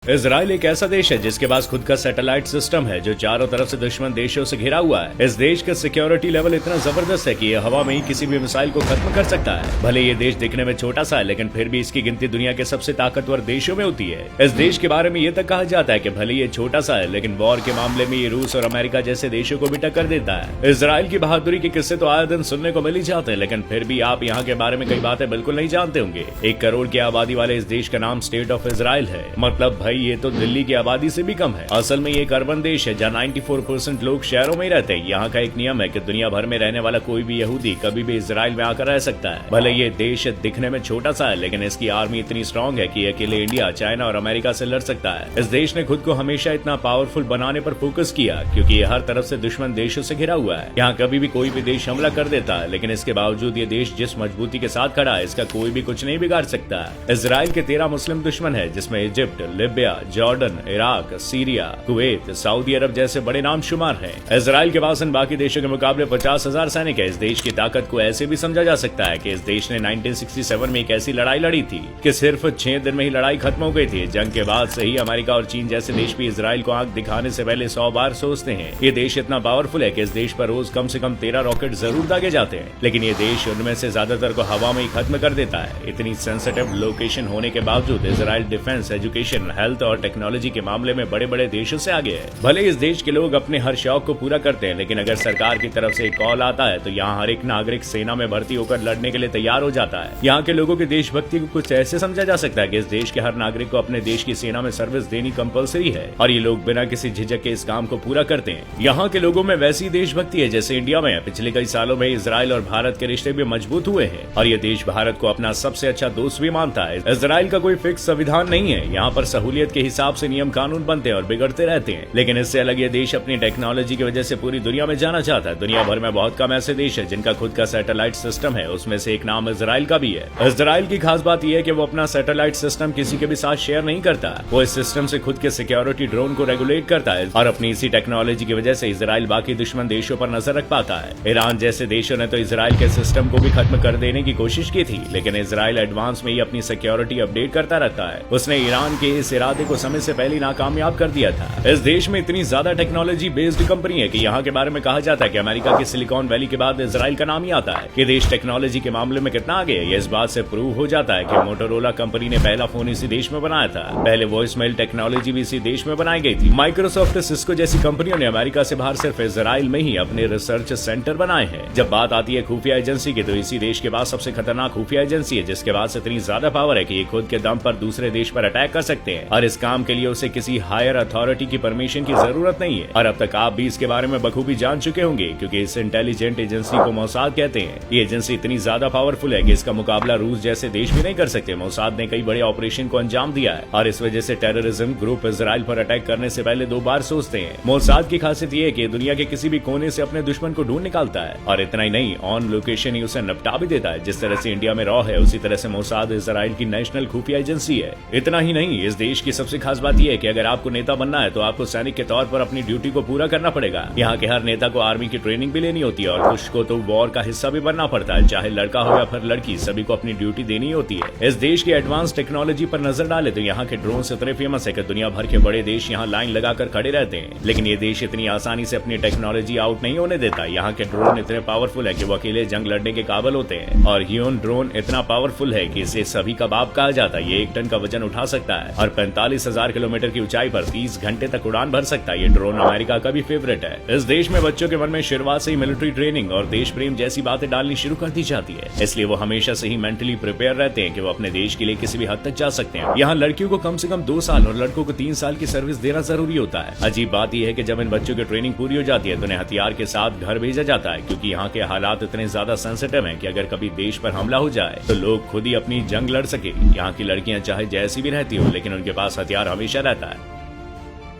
Israel एक ऐसा देश है जिसके पास खुद का सैटेलाइट सिस्टम है जो चारों तरफ से दुश्मन देशों से घिरा हुआ है। इस देश का सिक्योरिटी लेवल इतना जबरदस्त है कि ये हवा में ही किसी भी मिसाइल को खत्म कर सकता है। भले ये देश दिखने में छोटा सा है, लेकिन फिर भी इसकी गिनती दुनिया के सबसे ताकतवर देशों में होती है। इस देश के बारे में ये तक कहा जाता है कि भले ये छोटा सा है, लेकिन वॉर के मामले में ये रूस और अमेरिका जैसे देशों को भी टक्कर देता है। इजराइल की बहादुरी के किस्से तो आए दिन सुनने को मिल ही जाते हैं, लेकिन फिर भी आप यहाँ के बारे में कई बातें बिल्कुल नहीं जानते होंगे। 1 करोड़ की आबादी वाले इस देश का नाम स्टेट ऑफ इजराइल है। मतलब भाई ये तो दिल्ली आबादी से भी कम है। असल में ये एक अर्बन देश है जहाँ 94% लोग शहरों में ही रहते हैं। यहाँ का एक नियम है कि दुनिया भर में रहने वाला कोई भी यहूदी कभी भी इजराइल में आकर रह सकता है। भले ये देश दिखने में छोटा सा है, लेकिन इसकी आर्मी इतनी स्ट्रांग है कि अकेले इंडिया, चाइना और अमेरिका से लड़ सकता है। इस देश ने खुद को हमेशा इतना पावरफुल बनाने पर फोकस किया क्योंकि ये हर तरफ से दुश्मन देशों से घिरा हुआ है। यहाँ कभी भी कोई भी देश हमला कर देता है, लेकिन इसके बावजूद ये देश जिस मजबूती के साथ खड़ा है, इसका कोई भी कुछ नहीं बिगाड़ सकता। इजराइल के 13 मुस्लिम दुश्मन है, जिसमें Egypt, Libya, Jordan, Iraq, Syria, Kuwait, Saudi Arab जैसे बड़े नाम शुमार हैं। इजराइल के पास इन बाकी देशों के मुकाबले 50,000 सैनिक है। इस देश की ताकत को ऐसे भी समझा जा सकता है कि इस देश ने 1967 में एक ऐसी लड़ाई लड़ी थी कि सिर्फ 6 दिन में ही लड़ाई खत्म हो गई थी। जंग के बाद से ही अमेरिका और चीन जैसे देश भी इजराइल को आंख दिखाने से पहले 100 बार सोचते हैं। ये देश इतना पावरफुल है कि इस देश पर रोज कम से कम 13 रॉकेट जरूर दागे जाते हैं, लेकिन ये देश उनमें से ज्यादातर को हवा में ही खत्म कर देता है। इतनी सेंसिटिव लोकेशन होने के बावजूद इजराइल डिफेंस, एजुकेशन, हेल्थ और टेक्नोलॉजी के मामले में बड़े बड़े देशों से आगे है। भले इस देश के लोग अपने हर शौक को पूरा करते हैं, लेकिन अगर सरकार की तरफ से कॉल आता है तो यहाँ हर एक नागरिक सेना में भर्ती होकर लड़ने के लिए तैयार हो जाता है। यहाँ के लोगों की देशभक्ति को कुछ ऐसे समझा जा सकता है कि इस देश के हर नागरिक को अपने देश की सेना में सर्विस देनी कंपलसरी है और ये लोग बिना किसी झिझक के इस काम को पूरा करते हैं। यहाँ के लोगों में वैसी देशभक्ति है जैसे इंडिया में है। पिछले कई सालों में इजराइल और भारत के रिश्ते भी मजबूत हुए हैं और ये देश भारत को अपना सबसे अच्छा दोस्त भी मानता है। इजराइल का कोई फिक्स संविधान नहीं है। यहाँ पर सहूलियत के हिसाब से नियम कानून बनते हैं और बिगड़ते रहते हैं, लेकिन इससे अलग ये देश अपनी टेक्नोलॉजी की वजह से पूरी दुनिया में जाना चाहता है। दुनिया भर में बहुत कम ऐसे देश है जिनका खुद का सैटेलाइट सिस्टम है, उसमें से एक नाम इजराइल का भी है। इजराइल की खास बात यह है कि वो अपना सैटेलाइट सिस्टम किसी के भी साथ शेयर नहीं करता। वो इस सिस्टम से खुद के सिक्योरिटी ड्रोन को रेगुलेट करता है और अपनी इसी टेक्नोलॉजी की वजह से इजराइल बाकी दुश्मन देशों पर नजर रख पाता है। ईरान जैसे देशों ने तो इजराइल के सिस्टम को भी खत्म कर देने की कोशिश की थी, लेकिन इजराइल एडवांस में ही अपनी सिक्योरिटी अपडेट करता रहता है। उसने ईरान के इस इरादे को समय से पहले नाकामयाब कर दिया था। इस देश में इतनी ज्यादा टेक्नोलॉजी बेस्ड कंपनी है कि यहाँ के बारे में कहा जाता है कि अमेरिका के सिलिकॉन वैली के बाद इजराइल का नाम ही आता है। ये देश टेक्नोलॉजी के मामले में कितना आगे है, ये इस बात से प्रूव हो जाता है कि मोटोरोला कंपनी ने पहला फोन इसी देश में बनाया था। पहले वॉइस मेल टेक्नोलॉजी भी इसी देश में बनाई गई थी। माइक्रोसॉफ्ट, सिस्को जैसी कंपनियों ने अमेरिका से बाहर सिर्फ इजराइल में ही अपने रिसर्च सेंटर बनाए हैं। जब बात आती है खुफिया एजेंसी की, तो इसी देश के पास सबसे खतरनाक खुफिया एजेंसी है, जिसके पास इतनी ज्यादा पावर है कि ये खुद के दम पर दूसरे देश पर अटैक कर सकते हैं और इस काम के लिए उसे किसी हायर अथॉरिटी की परमिशन की जरूरत नहीं है। और अब तक आप भी इसके बारे में बखूबी जान चुके होंगे क्योंकि इस इंटेलिजेंट एजेंसी को मोसाद कहते हैं। ये एजेंसी इतनी ज्यादा पावरफुल है कि इसका मुकाबला रूस जैसे देश भी नहीं कर सकते। मोसाद ने कई बड़े ऑपरेशन को अंजाम दिया है और इस वजह से टेररिज्म ग्रुप इजराइल पर अटैक करने से पहले 2 बार सोचते हैं। मोसाद की खासियत ये है कि दुनिया के किसी भी कोने से अपने दुश्मन को ढूंढ निकालता है और इतना ही नहीं, ऑन लोकेशन ही उसे निपटा भी देता है। जिस तरह से इंडिया में रॉ है, उसी तरह से मोसाद इजराइल की नेशनल खुफिया एजेंसी है। इतना ही नहीं, इस देश की सबसे खास बात यह है कि अगर आपको नेता बनना है तो आपको सैनिक के तौर पर अपनी ड्यूटी को पूरा करना पड़ेगा। यहाँ के हर नेता को आर्मी की ट्रेनिंग भी लेनी होती है और कुछ को तो वॉर का हिस्सा भी बनना पड़ता है। चाहे लड़का हो या फिर लड़की, सभी को अपनी ड्यूटी देनी होती है। इस देश की एडवांस टेक्नोलॉजी पर नजर डाले तो यहाँ के ड्रोन इतने फेमस है कि दुनिया भर के बड़े देश यहाँ लाइन लगाकर खड़े रहते हैं, लेकिन ये देश इतनी आसानी से अपनी टेक्नोलॉजी आउट नहीं होने देता। यहाँ के ड्रोन इतने पावरफुल है कि वो अकेले जंग लड़ने के काबिल होते हैं और ह्यून ड्रोन इतना पावरफुल है कि इसे सभी का बाप कहा जाता है। ये 1 टन का वजन उठा सकता है और 45,000 किलोमीटर की ऊंचाई पर 30 घंटे तक उड़ान भर सकता है। ये ड्रोन अमेरिका का भी फेवरेट है। इस देश में बच्चों के मन में शुरुआत से ही मिलिट्री ट्रेनिंग और देश प्रेम जैसी बातें डालनी शुरू कर दी जाती है, इसलिए वो हमेशा से ही मेंटली प्रिपेयर रहते हैं कि वो अपने देश के लिए किसी भी हद तक जा सकते हैं। यहाँ लड़कियों को कम से कम 2 साल और लड़कों को 3 साल की सर्विस देना जरूरी होता है। अजीब बात यह है कि जब इन बच्चों की ट्रेनिंग पूरी हो जाती है तो उन्हें हथियार के साथ घर भेजा जाता है, क्योंकि यहाँ के हालात इतने ज्यादा सेंसिटिव हैं कि अगर कभी देश पर हमला हो जाए तो लोग खुद ही अपनी जंग लड़ सके। यहाँ की लड़कियां चाहे जैसी भी रहती हो, लेकिन उनके पास हथियार हमेशा रहता है।